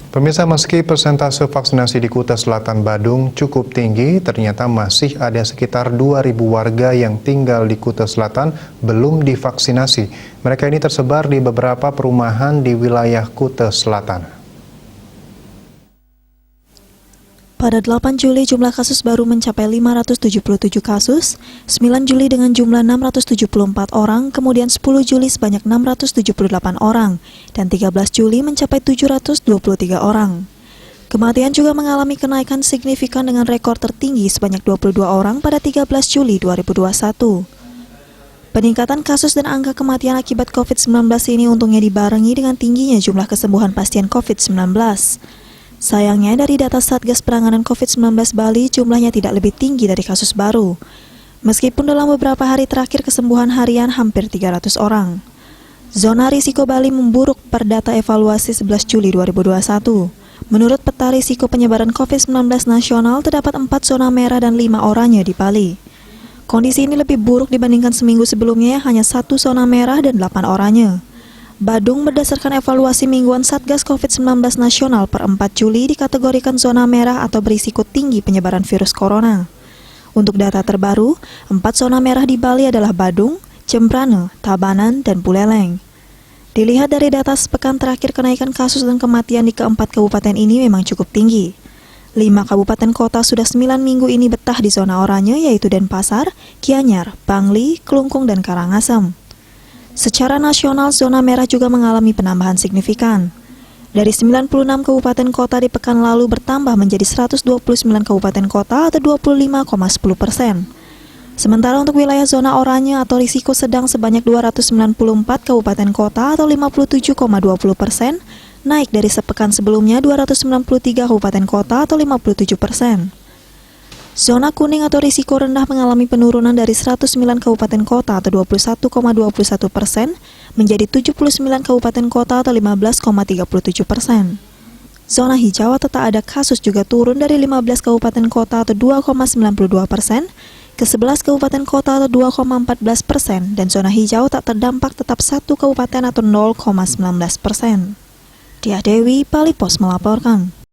Pemirsa, meski persentase vaksinasi di Kuta Selatan Badung cukup tinggi, ternyata masih ada sekitar 2.000 warga yang tinggal di Kuta Selatan belum divaksinasi. Mereka ini tersebar di beberapa perumahan di wilayah Kuta Selatan. Pada 8 Juli jumlah kasus baru mencapai 577 kasus, 9 Juli dengan jumlah 674 orang, kemudian 10 Juli sebanyak 678 orang, dan 13 Juli mencapai 723 orang. Kematian juga mengalami kenaikan signifikan dengan rekor tertinggi sebanyak 22 orang pada 13 Juli 2021. Peningkatan kasus dan angka kematian akibat COVID-19 ini untungnya dibarengi dengan tingginya jumlah kesembuhan pasien COVID-19. Sayangnya, dari data Satgas Penanganan COVID-19 Bali, jumlahnya tidak lebih tinggi dari kasus baru. Meskipun dalam beberapa hari terakhir kesembuhan harian hampir 300 orang. Zona risiko Bali memburuk per data evaluasi 11 Juli 2021. Menurut peta risiko penyebaran COVID-19 nasional, terdapat 4 zona merah dan 5 oranye di Bali. Kondisi ini lebih buruk dibandingkan seminggu sebelumnya, hanya 1 zona merah dan 8 oranye. Badung berdasarkan evaluasi mingguan Satgas COVID-19 nasional per 4 Juli dikategorikan zona merah atau berisiko tinggi penyebaran virus corona. Untuk data terbaru, 4 zona merah di Bali adalah Badung, Jembrane, Tabanan, dan Buleleng. Dilihat dari data sepekan terakhir, kenaikan kasus dan kematian di keempat kabupaten ini memang cukup tinggi. 5 kabupaten kota sudah 9 minggu ini betah di zona oranye, yaitu Denpasar, Gianyar, Bangli, Klungkung, dan Karangasem. Secara nasional, zona merah juga mengalami penambahan signifikan. Dari 96 kabupaten kota di pekan lalu bertambah menjadi 129 kabupaten kota atau 25,10%. Sementara untuk wilayah zona oranye atau risiko sedang sebanyak 294 kabupaten kota atau 57,20%, naik dari sepekan sebelumnya 293 kabupaten kota atau 57%. Zona kuning atau risiko rendah mengalami penurunan dari 109 kabupaten kota atau 21,21% menjadi 79 kabupaten kota atau 15,37%. Zona hijau atau tak ada kasus juga turun dari 15 kabupaten kota atau 2,92% ke 11 kabupaten kota atau 2,14%, dan zona hijau tak terdampak tetap 1 kabupaten atau 0,19%. Diah Dewi, Bali Pos melaporkan.